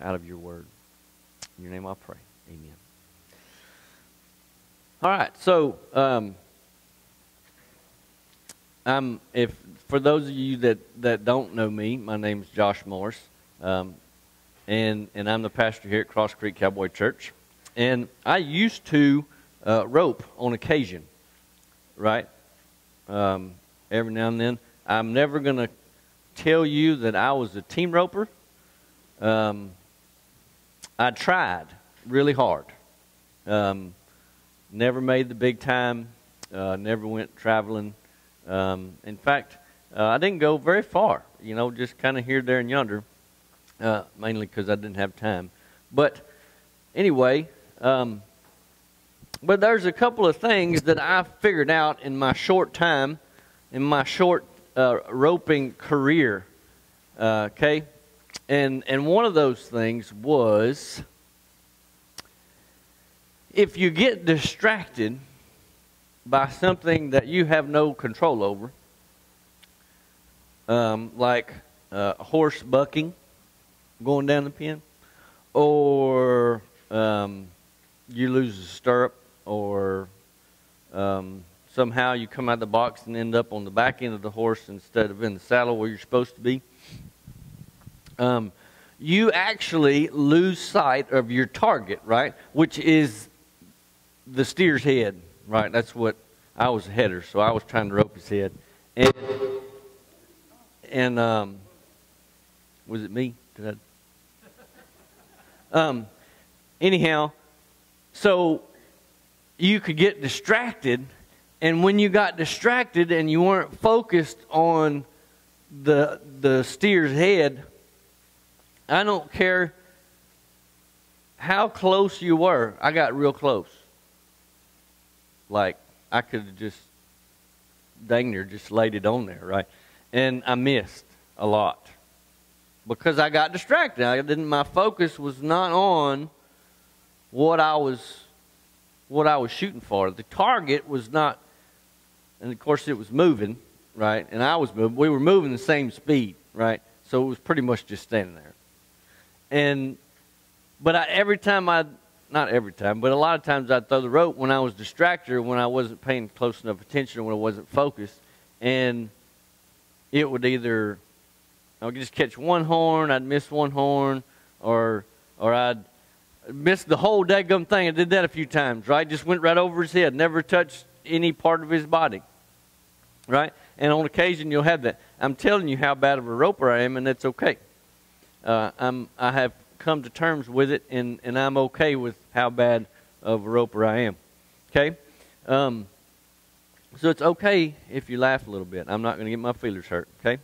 out of your word. In your name I pray. Amen. All right, so if for those of you that don't know me, my name is Josh Morris, and I'm the pastor here at Cross Creek Cowboy Church. And I used to rope on occasion, right? Every now and then. I'm never going to tell you that I was a team roper. I tried really hard. Never made the big time. Never went traveling. In fact, I didn't go very far. You know, just kind of here, there, and yonder. Mainly because I didn't have time. But anyway, but there's a couple of things that I figured out in my short time, in my short roping career. Okay, and one of those things was, if you get distracted by something that you have no control over, like a horse bucking, going down the pen, or you lose a stirrup, or somehow you come out of the box and end up on the back end of the horse instead of in the saddle where you're supposed to be, you actually lose sight of your target, right? Which is the steer's head, right? That's what, I was a header, so I was trying to rope his head. And was it me? Did I? Anyhow, so you could get distracted, and when you got distracted and you weren't focused on the steer's head, I don't care how close you were. I got real close. Like, I could have just dang near just laid it on there, right? And I missed a lot because I got distracted. My focus was not on what I was shooting for. The target was not, and of course it was moving, right? And I was moving. We were moving the same speed, right? So it was pretty much just standing there. But not every time, but a lot of times I'd throw the rope when I was distracted, or when I wasn't paying close enough attention, or when I wasn't focused, and it would either, I would just catch one horn, I'd miss one horn, or I'd miss the whole daggum thing. I did that a few times, right? Just went right over his head, never touched any part of his body, right? And on occasion you'll have that. I'm telling you how bad of a roper I am, and that's okay. I have come to terms with it, and I'm okay with how bad of a roper I am. Okay? So it's okay if you laugh a little bit. I'm not going to get my feelers hurt. Okay?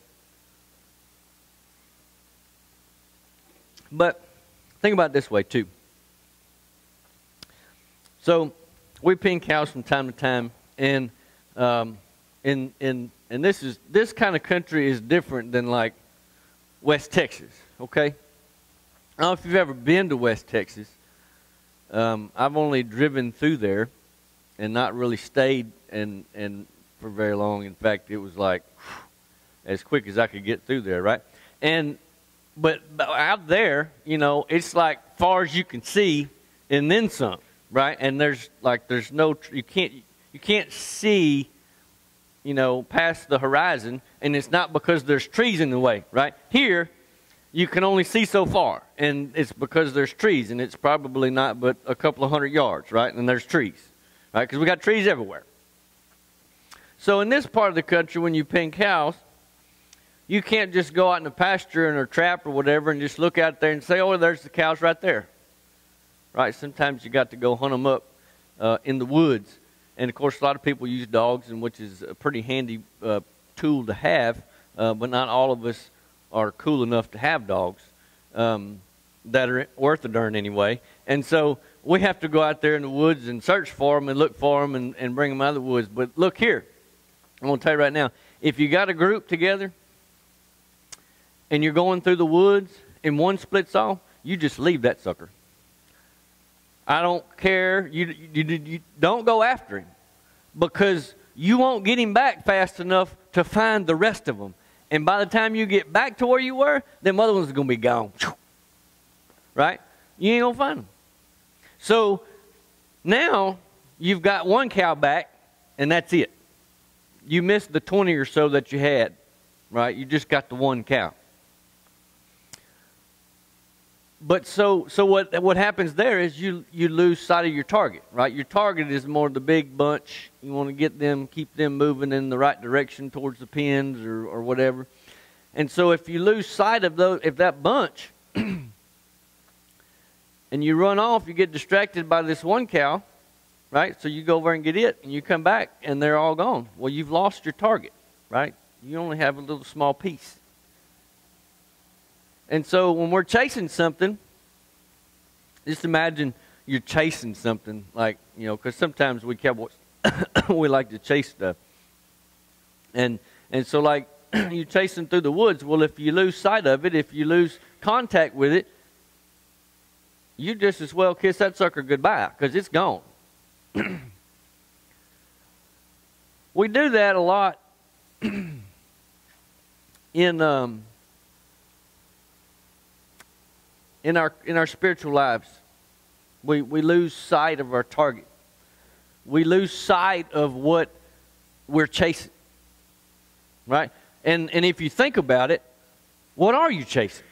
But think about it this way too. So we pen cows from time to time, and this kind of country is different than like West Texas. Okay? I don't know if you've ever been to West Texas. I've only driven through there and not really stayed and for very long. In fact, it was like as quick as I could get through there, right? But out there, you know, it's like far as you can see and then some, right? And there's no, you can't see, you know, past the horizon, and it's not because there's trees in the way, right? Here, you can only see so far, and it's because there's trees, and it's probably not but a couple of 100 yards, right? And there's trees, right? Because we got trees everywhere. So in this part of the country, when you pen cows, you can't just go out in the pasture in a trap or whatever and just look out there and say, oh, there's the cows right there, right? Sometimes you got to go hunt them up in the woods. And, of course, a lot of people use dogs, and which is a pretty handy tool to have, but not all of us are cool enough to have dogs that are worth a darn anyway. And so we have to go out there in the woods and search for them and look for them and bring them out of the woods. But look here, I'm going to tell you right now, if you got a group together and you're going through the woods and one splits off, you just leave that sucker. I don't care. You don't go after him, because you won't get him back fast enough to find the rest of them. And by the time you get back to where you were, them other ones are going to be gone. right? You ain't going to find them. So now you've got one cow back, and that's it. You missed the 20 or so that you had, right? You just got the one cow. But so what happens there is you lose sight of your target, right? Your target is more the big bunch. You want to get them, keep them moving in the right direction towards the pens or whatever. And so if you lose sight of that bunch, and you run off, you get distracted by this one cow, right? So you go over and get it, and you come back, and they're all gone. Well, you've lost your target, right? You only have a little small piece. And so when we're chasing something, just imagine you're chasing something like, because sometimes we cowboys, we like to chase stuff. And so like you're chasing through the woods. Well, if you lose sight of it, if you lose contact with it, you just as well kiss that sucker goodbye because it's gone. We do that a lot in our spiritual lives. We lose sight of our target. We lose sight of what we're chasing. Right? And if you think about it, what are you chasing?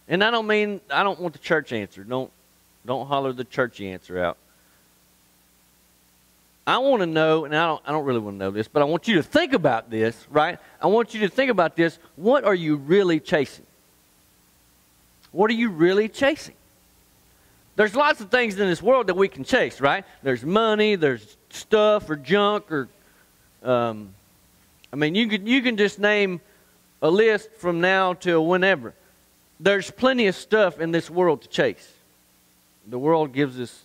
And I don't want the church answer. Don't holler the churchy answer out. I want to know, and I don't really want to know this, but I want you to think about this, right? I want you to think about this. What are you really chasing? What are you really chasing? There's lots of things in this world that we can chase, right? There's money, there's stuff or junk, or you can just name a list from now till whenever. There's plenty of stuff in this world to chase. The world gives us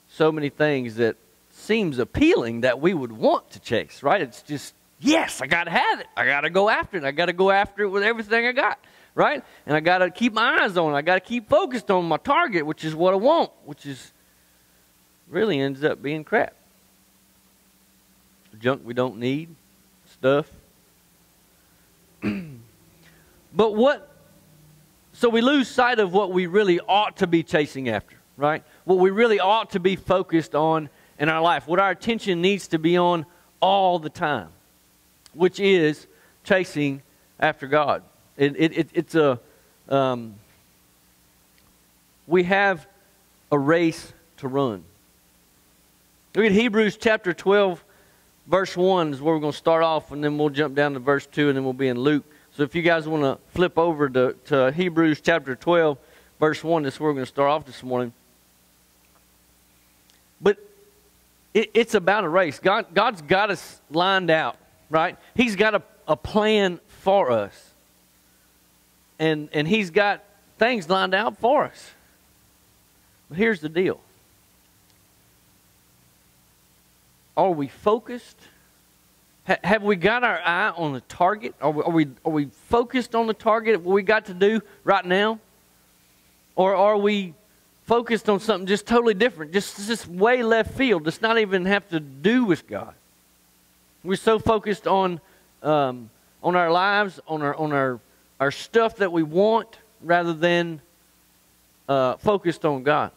so many things that seems appealing that we would want to chase, right? It's just, yes, I got to have it. I got to go after it. I got to go after it with everything I got. Right? And I got to keep my eyes on it. I got to keep focused on my target, which is what I want, which is really ends up being crap. Junk we don't need, stuff. So we lose sight of what we really ought to be chasing after, right? What we really ought to be focused on in our life, what our attention needs to be on all the time, which is chasing after God. We have a race to run. Look at Hebrews chapter 12, verse 1 is where we're going to start off, and then we'll jump down to verse 2, and then we'll be in Luke. So if you guys want to flip over to Hebrews chapter 12, verse 1, that's where we're going to start off this morning. But it's about a race. God's got us lined out, right? He's got a plan for us. And He's got things lined out for us. But here's the deal. Are we focused? Have we got our eye on the target? Are we focused on the target, what we got to do right now? Or are we focused on something just totally different, just way left field, that's not even have to do with God? We're so focused on our lives, on our stuff that we want, rather than focused on God.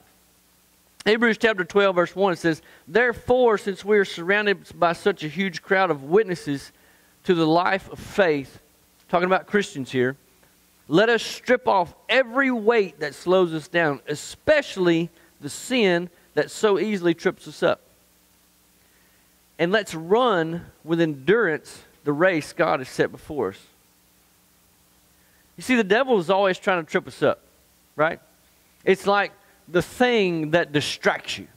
Hebrews chapter 12, verse 1, it says, "Therefore, since we are surrounded by such a huge crowd of witnesses to the life of faith," talking about Christians here, "let us strip off every weight that slows us down, especially the sin that so easily trips us up. And let's run with endurance the race God has set before us." You see, the devil is always trying to trip us up, right? It's like the thing that distracts you.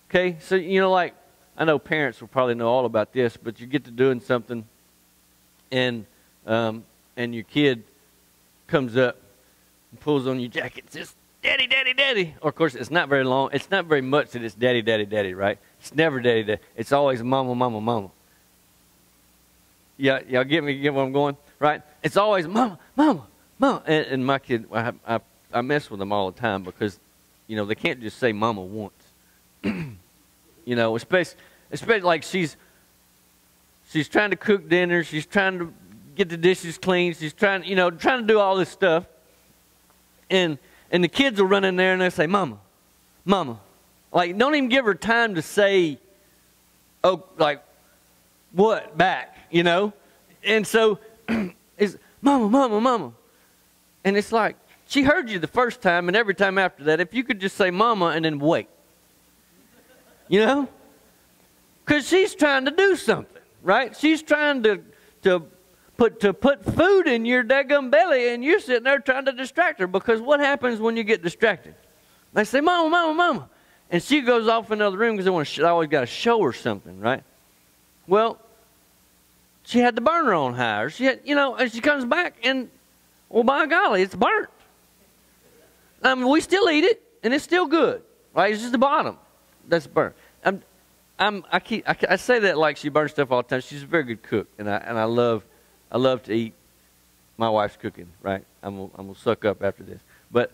Okay? So, like, I know parents will probably know all about this, but you get to doing something, and your kid comes up and pulls on your jacket and says, "Daddy, daddy, daddy." Or, of course, it's not very long. It's not very much that it's daddy, daddy, daddy, right? It's never daddy, daddy. It's always mama, mama, mama. Yeah, y'all get me? Get where I'm going? Right? It's always mama, mama, mama. And my kid, I mess with them all the time because, they can't just say mama once. Especially like she's trying to cook dinner. She's trying to get the dishes clean. She's trying to do all this stuff. And the kids will run in there and they'll say, Mama, Mama. Like, don't even give her time to say, oh, like, what, back, you know? And so, it's, Mama, Mama, Mama. And it's like, she heard you the first time, and every time after that, if you could just say Mama and then wait. You know? Because she's trying to do something, right? She's trying to put food in your daggum belly, and you're sitting there trying to distract her. Because what happens when you get distracted? They say, Mama, Mama, Mama. And she goes off in another room because they always got to show her something, right? Well, she had the burner on high. Or she had, you know, and she comes back and, well, by golly, it's burnt. I mean, we still eat it, and it's still good, right? It's just the bottom that's burnt. I say that like she burns stuff all the time. She's a very good cook, and I love to eat my wife's cooking, right? I'm gonna suck up after this, but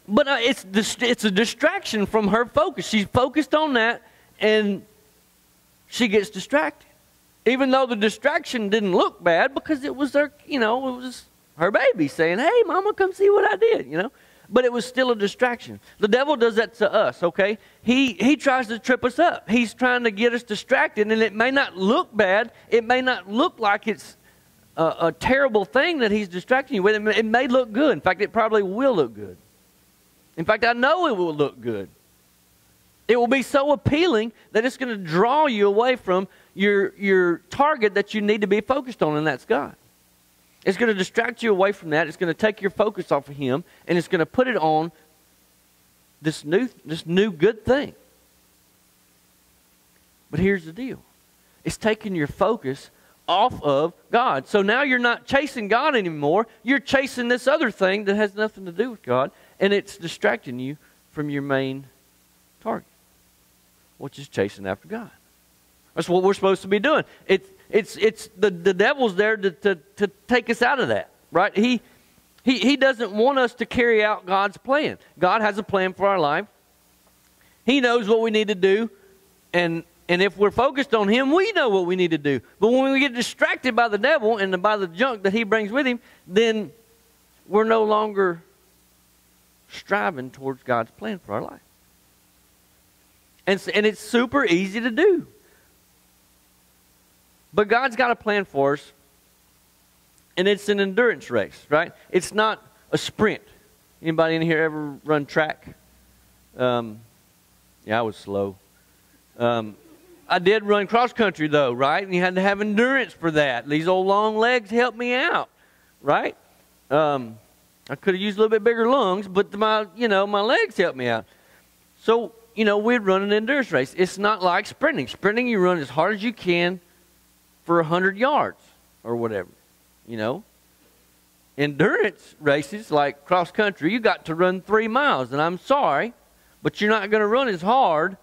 it's a distraction from her focus. She's focused on that, and she gets distracted. Even though the distraction didn't look bad because it was her, you know, it was her baby saying, hey, Mama, come see what I did, you know. But it was still a distraction. The devil does that to us, okay? He tries to trip us up. He's trying to get us distracted, and it may not look bad. It may not look like it's a terrible thing that he's distracting you with. It may look good. In fact, it probably will look good. In fact, I know it will look good. It will be so appealing that it's going to draw you away from your target that you need to be focused on, and that's God. It's going to distract you away from that. It's going to take your focus off of Him, and it's going to put it on this new good thing. But here's the deal. It's taking your focus off of God. So now you're not chasing God anymore. You're chasing this other thing that has nothing to do with God, and it's distracting you from your main target, which is chasing after God. That's what we're supposed to be doing. It's the devil's there to take us out of that, right? He doesn't want us to carry out God's plan. God has a plan for our life. He knows what we need to do, and if we're focused on Him, we know what we need to do. But when we get distracted by the devil and by the junk that he brings with him, then we're no longer striving towards God's plan for our life. And it's super easy to do. But God's got a plan for us, and it's an endurance race, right? It's not a sprint. Anybody in here ever run track? Yeah, I was slow. I did run cross country though, right? And you had to have endurance for that. These old long legs helped me out, right? I could have used a little bit bigger lungs, but my legs helped me out. So, we'd run an endurance race. It's not like sprinting. Sprinting, you run as hard as you can for 100 yards or whatever, Endurance races like cross country, you got to run 3 miles. And I'm sorry, but you're not going to run as hard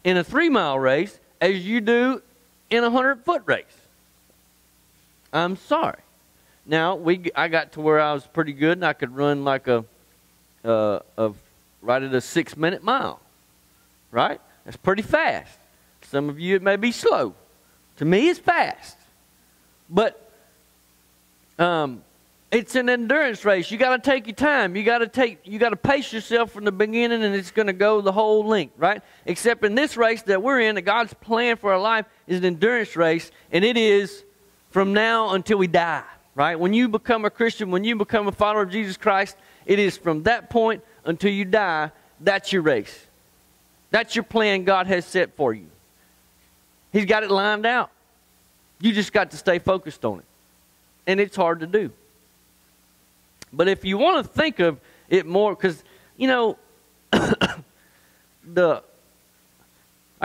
in a 3-mile race as you do in a 100-foot race. I'm sorry. Now, I got to where I was pretty good, and I could run like right at a 6-minute mile, right? That's pretty fast. Some of you, it may be slow. To me, it's fast. But it's an endurance race. You got to take your time. You got to pace yourself from the beginning, and it's going to go the whole length, right? Except in this race that we're in, that God's plan for our life is an endurance race, and it is from now until we die, right? When you become a Christian, when you become a follower of Jesus Christ, it is from that point until you die. That's your race. That's your plan God has set for you. He's got it lined out. You just got to stay focused on it. And it's hard to do. But if you want to think of it more, because, I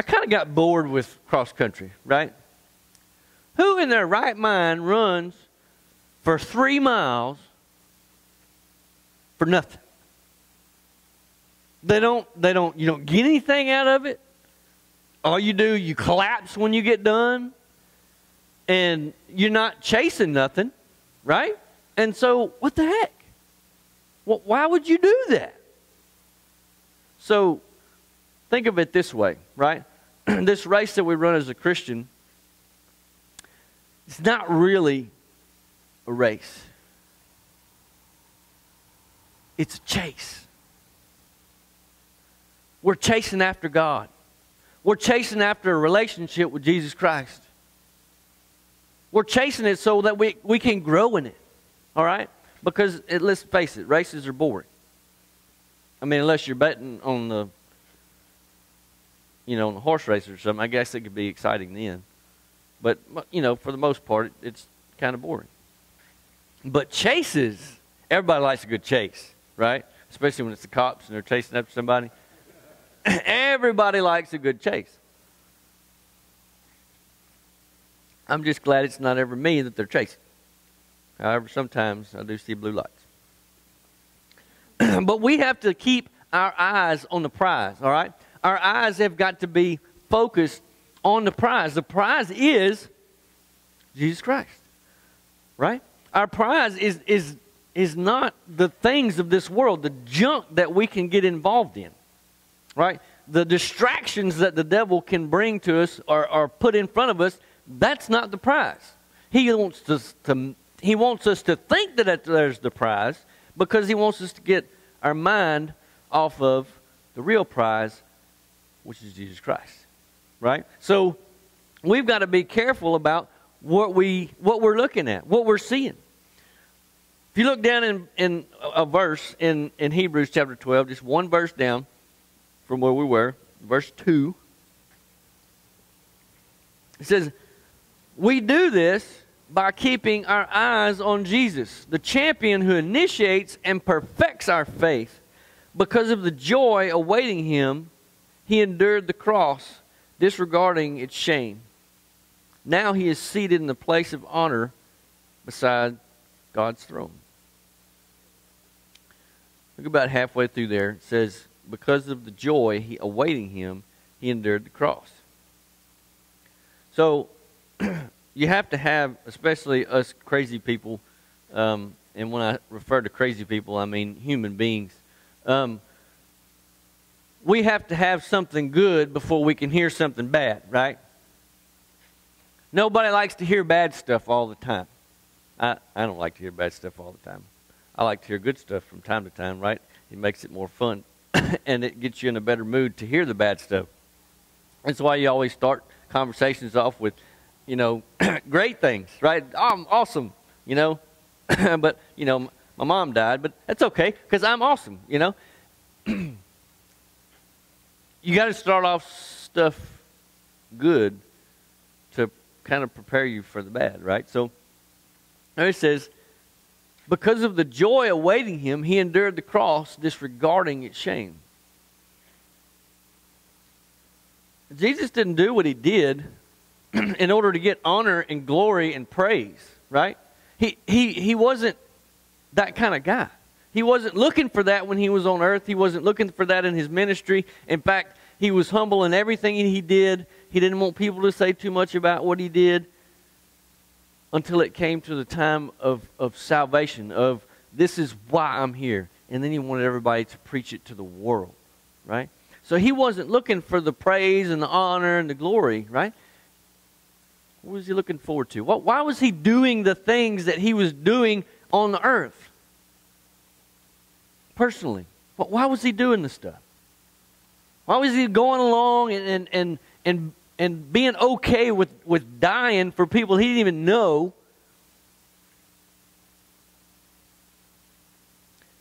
kind of got bored with cross country, right? Who in their right mind runs for 3 miles for nothing? You don't get anything out of it. All you do, you collapse when you get done. And you're not chasing nothing, right? And so, what the heck? Well, why would you do that? So, think of it this way, right? This race that we run as a Christian, it's not really a race. It's a chase. We're chasing after God. We're chasing after a relationship with Jesus Christ. We're chasing it so that we can grow in it. All right? Because, let's face it, races are boring. I mean, unless you're betting on the, on the horse race or something, I guess it could be exciting then. But, for the most part, it's kind of boring. But chases, everybody likes a good chase, right? Especially when it's the cops and they're chasing after somebody. Everybody likes a good chase. I'm just glad it's not ever me that they're chasing. However, sometimes I do see blue lights. But we have to keep our eyes on the prize, all right? Our eyes have got to be focused on the prize. The prize is Jesus Christ, right? Our prize is not the things of this world, the junk that we can get involved in, right? The distractions that the devil can bring to us or put in front of us, that's not the prize. He wants us to think that there's the prize because he wants us to get our mind off of the real prize, which is Jesus Christ, right? So we've got to be careful about what we're looking at, what we're seeing. If you look down in a verse in Hebrews chapter 12, just one verse down from where we were, verse 2, it says, "We do this by keeping our eyes on Jesus, the champion who initiates and perfects our faith. Because of the joy awaiting him, he endured the cross, disregarding its shame. Now he is seated in the place of honor beside God's throne." Look about halfway through there. It says, because of the joy awaiting him, he endured the cross. So, you have to have, especially us crazy people, and when I refer to crazy people, I mean human beings. We have to have something good before we can hear something bad, right? Nobody likes to hear bad stuff all the time. I don't like to hear bad stuff all the time. I like to hear good stuff from time to time, right? It makes it more fun, and it gets you in a better mood to hear the bad stuff. That's why you always start conversations off with, great things, right? Oh, I'm awesome, But, my mom died, but that's okay, because I'm awesome, You got to start off stuff good to kind of prepare you for the bad, right? So, there it says, because of the joy awaiting him, he endured the cross, disregarding its shame. Jesus didn't do what he did in order to get honor and glory and praise, right? He wasn't that kind of guy. He wasn't looking for that when he was on earth. He wasn't looking for that in his ministry. In fact, he was humble in everything he did. He didn't want people to say too much about what he did until it came to the time of salvation, of this is why I'm here. And then he wanted everybody to preach it to the world, right? So he wasn't looking for the praise and the honor and the glory, right? What was he looking forward to? Why was he doing the things that he was doing on the earth? Personally. Why was he doing this stuff? Why was he going along and being okay with dying for people he didn't even know?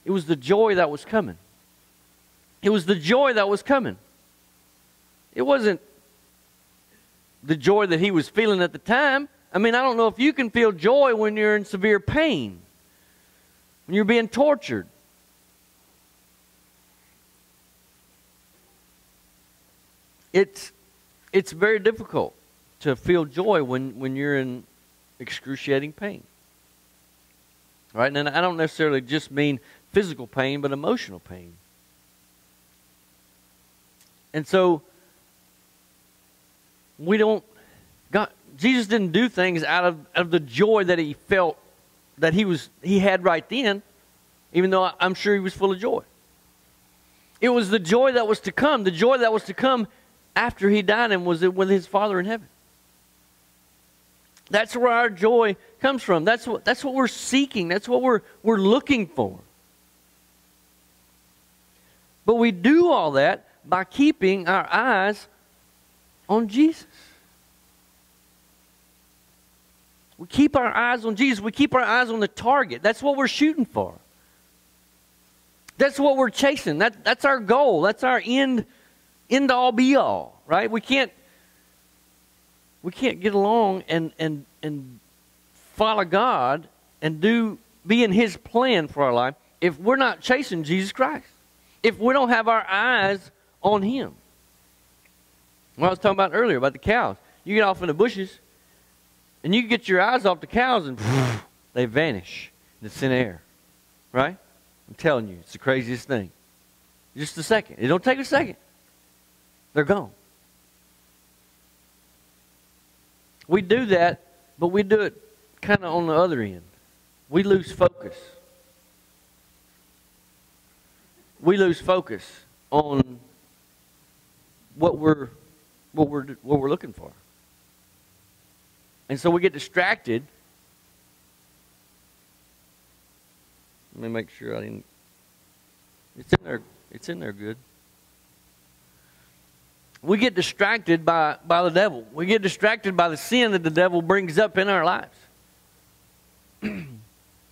It was the joy that was coming. It was the joy that was coming. It wasn't the joy that he was feeling at the time. I mean, I don't know if you can feel joy when you're in severe pain, when you're being tortured. It's very difficult to feel joy when you're in excruciating pain. Right? And I don't necessarily just mean physical pain, but emotional pain. And so Jesus didn't do things out of the joy that he felt that he had right then, even though I'm sure he was full of joy. It was the joy that was to come. The joy that was to come after he died and was with his Father in heaven. That's where our joy comes from. That's what we're seeking. That's what we're looking for. But we do all that by keeping our eyes on Jesus. We keep our eyes on Jesus. We keep our eyes on the target. That's what we're shooting for. That's what we're chasing. That's our goal. That's our end all be all, right? We can't get along and follow God and be in His plan for our life if we're not chasing Jesus Christ. If we don't have our eyes on Him. What I was talking about earlier about the cows. You get off in the bushes and you get your eyes off the cows and they vanish in the thin air. Right? I'm telling you, it's the craziest thing. Just a second. It don't take a second. They're gone. We do that, but we do it kind of on the other end. We lose focus. We lose focus on what we're looking for. And so we get distracted. Let me make sure I didn't. It's in there. It's in there good. We get distracted by the devil. We get distracted by the sin that the devil brings up in our lives.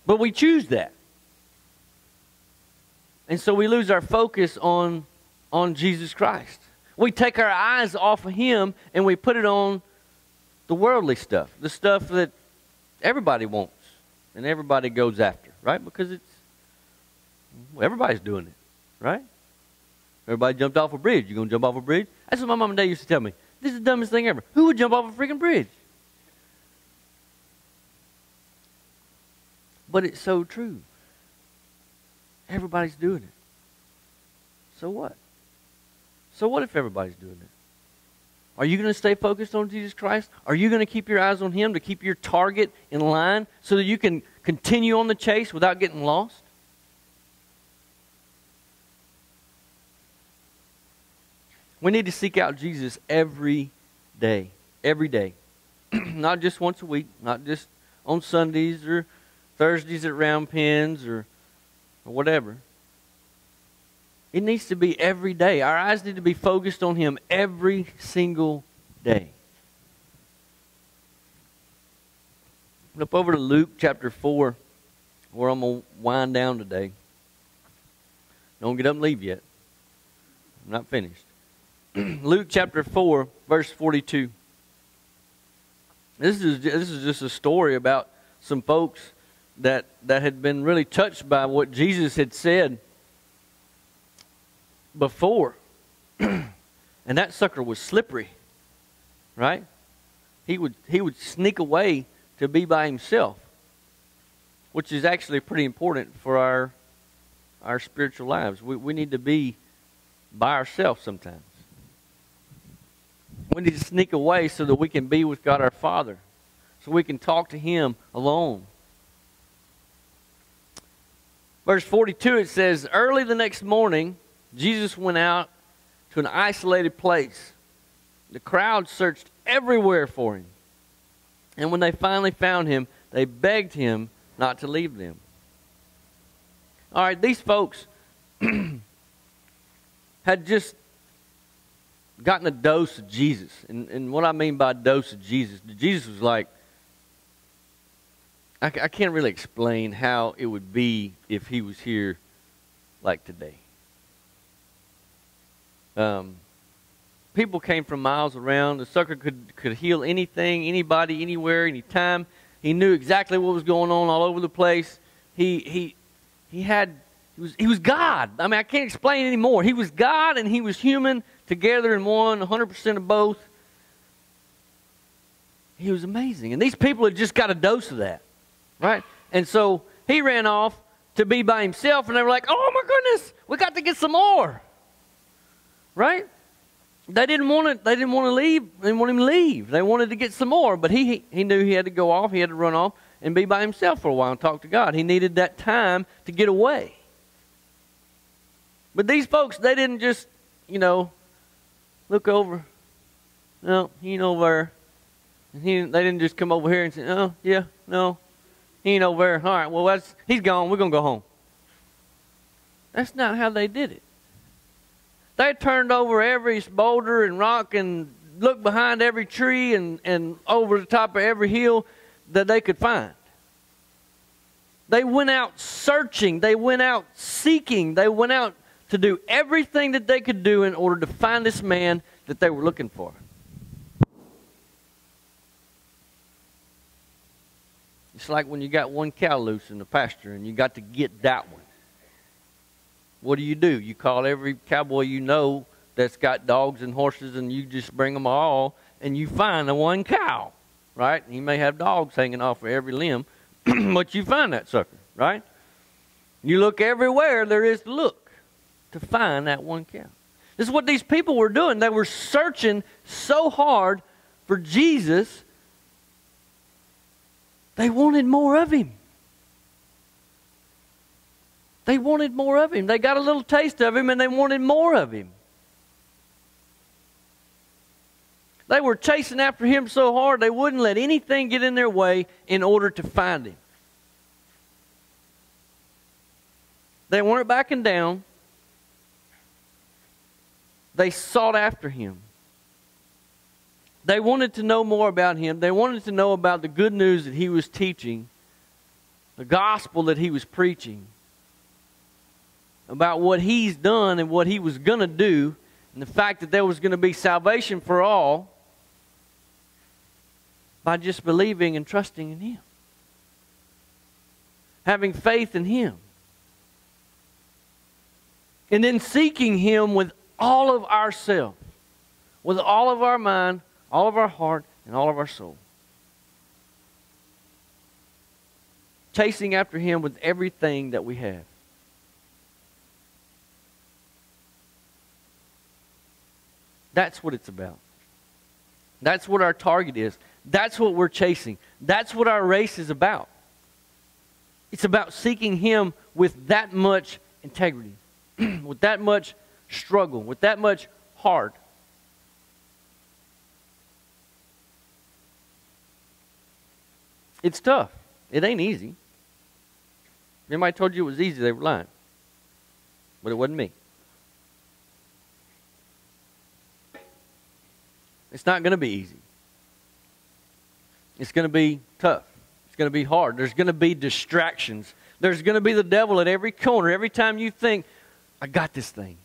But we choose that. And so we lose our focus on Jesus Christ. We take our eyes off of Him and we put it on the worldly stuff. The stuff that everybody wants and everybody goes after. Right? Because everybody's doing it. Right? Everybody jumped off a bridge. You going to jump off a bridge? That's what my mom and dad used to tell me. This is the dumbest thing ever. Who would jump off a freaking bridge? But it's so true. Everybody's doing it. So what? So what if everybody's doing it? Are you going to stay focused on Jesus Christ? Are you going to keep your eyes on Him to keep your target in line so that you can continue on the chase without getting lost? We need to seek out Jesus every day. Every day. Not just once a week. Not just on Sundays or Thursdays at round pens or whatever. It needs to be every day. Our eyes need to be focused on Him every single day. Flip over to Luke chapter 4, where I'm going to wind down today. Don't get up and leave yet. I'm not finished. Luke chapter 4, verse 42. This is just a story about some folks that had been really touched by what Jesus had said before. And that sucker was slippery. Right? He would sneak away to be by himself, which is actually pretty important for our spiritual lives. We need to be by ourselves sometimes. We need to sneak away so that we can be with God our Father, so we can talk to Him alone. Verse 42, it says, early the next morning, Jesus went out to an isolated place. The crowd searched everywhere for Him. And when they finally found Him, they begged Him not to leave them. All right, these folks had just gotten a dose of Jesus. And what I mean by a dose of Jesus, Jesus was like, I can't really explain how it would be if He was here like today. People came from miles around. The sucker could heal anything, anybody, anywhere, anytime. He knew exactly what was going on all over the place. He was God. I mean, I can't explain anymore. He was God and He was human together in one, 100% of both. He was amazing. And these people had just got a dose of that. Right? And so He ran off to be by Himself, and they were like, oh my goodness, we got to get some more. Right? They didn't want to leave. They didn't want Him to leave. They wanted to get some more, but he knew he had to go off. He had to run off and be by himself for a while and talk to God. He needed that time to get away. But these folks, they didn't just, look over. No, he ain't over there. They didn't just come over here and say, oh, yeah, no, he ain't over there. All right, well, he's gone. We're going to go home. That's not how they did it. They turned over every boulder and rock and looked behind every tree and over the top of every hill that they could find. They went out searching. They went out seeking. They went out to do everything that they could do in order to find this man that they were looking for. It's like when you got one cow loose in the pasture and you got to get that one. What do? You call every cowboy you know that's got dogs and horses, and you just bring them all, and you find the one cow, right? He may have dogs hanging off of every limb, but you find that sucker, right? You look everywhere there is to look to find that one cow. This is what these people were doing. They were searching so hard for Jesus. They wanted more of him. They wanted more of him. They got a little taste of him and they wanted more of him. They were chasing after him so hard they wouldn't let anything get in their way in order to find him. They weren't backing down. They sought after him. They wanted to know more about him. They wanted to know about the good news that he was teaching, the gospel that he was preaching, about what he's done and what he was going to do, and the fact that there was going to be salvation for all by just believing and trusting in him, having faith in him, and then seeking him with all of ourselves, with all of our mind, all of our heart, and all of our soul. Chasing after him with everything that we have. That's what it's about. That's what our target is. That's what we're chasing. That's what our race is about. It's about seeking him with that much integrity, with that much struggle, with that much heart. It's tough. It ain't easy. If anybody told you it was easy, they were lying. But it wasn't me. It's not going to be easy. It's going to be tough. It's going to be hard. There's going to be distractions. There's going to be the devil at every corner. Every time you think, I got this thing.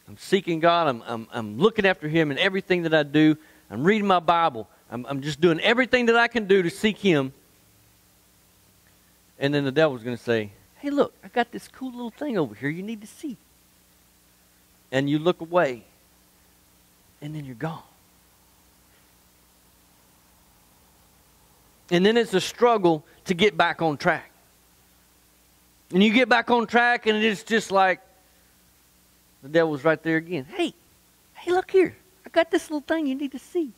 I'm seeking God. I'm looking after him in everything that I do. I'm reading my Bible. I'm just doing everything that I can do to seek him. And then the devil's going to say, hey, look, I got this cool little thing over here you need to see. And you look away. And then you're gone. And then it's a struggle to get back on track. And you get back on track and it's just like the devil's right there again. Hey, look here. I got this little thing you need to see.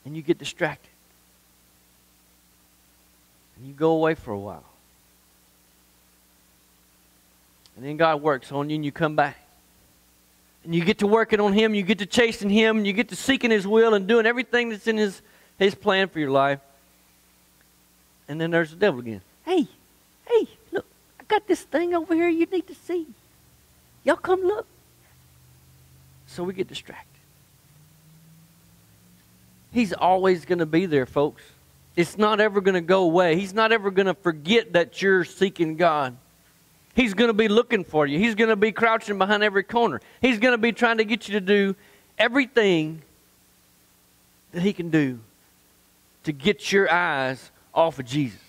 And you get distracted. And you go away for a while. And then God works on you and you come back. And you get to working on him, you get to chasing him, and you get to seeking his will and doing everything that's in his plan for your life. And then there's the devil again. Hey, look, I got this thing over here you need to see. Y'all come look. So we get distracted. He's always going to be there, folks. It's not ever going to go away. He's not ever going to forget that you're seeking God. He's going to be looking for you. He's going to be crouching behind every corner. He's going to be trying to get you to do everything that he can do to get your eyes off of Jesus.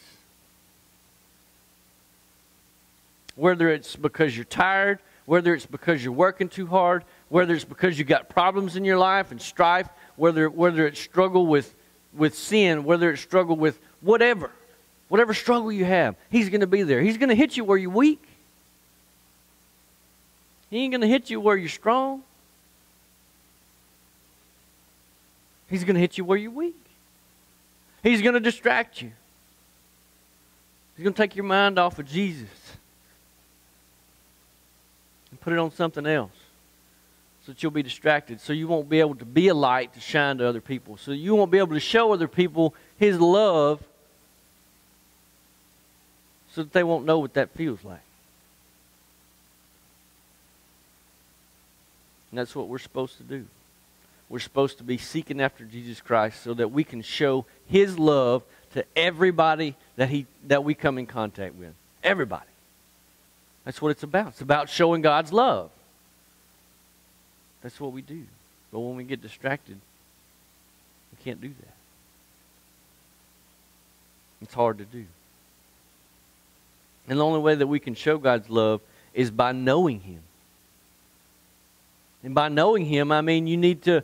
Whether it's because you're tired, whether it's because you're working too hard, whether it's because you got problems in your life and strife, whether it's struggle with sin, whether it's struggle with whatever struggle you have, he's going to be there. He's going to hit you where you're weak. He ain't going to hit you where you're strong. He's going to hit you where you're weak. He's going to distract you. He's going to take your mind off of Jesus and put it on something else so that you'll be distracted, so you won't be able to be a light to shine to other people, so you won't be able to show other people his love so that they won't know what that feels like. And that's what we're supposed to do. We're supposed to be seeking after Jesus Christ so that we can show His love to everybody that we come in contact with. Everybody. That's what it's about. It's about showing God's love. That's what we do. But when we get distracted, we can't do that. It's hard to do. And the only way that we can show God's love is by knowing Him. And by knowing Him, I mean you need to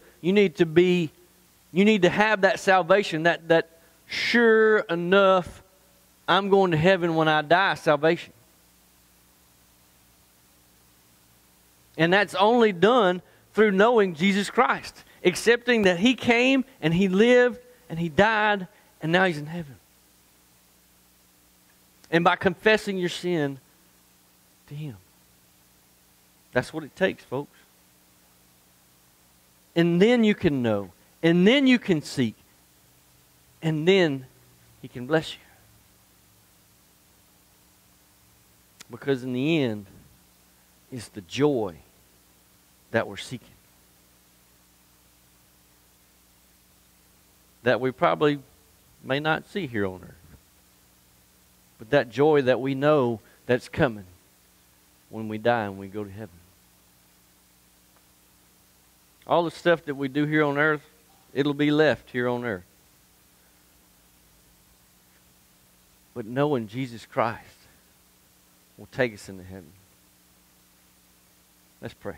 have that salvation, that sure enough, I'm going to heaven when I die salvation. And that's only done through knowing Jesus Christ. Accepting that He came and He lived and He died and now He's in heaven. And by confessing your sin to Him. That's what it takes, folks. And then you can know. And then you can seek. And then He can bless you. Because in the end, it's the joy that we're seeking. That we probably may not see here on earth. But that joy that we know that's coming when we die and we go to heaven. All the stuff that we do here on earth, it'll be left here on earth. But knowing Jesus Christ will take us into heaven. Let's pray.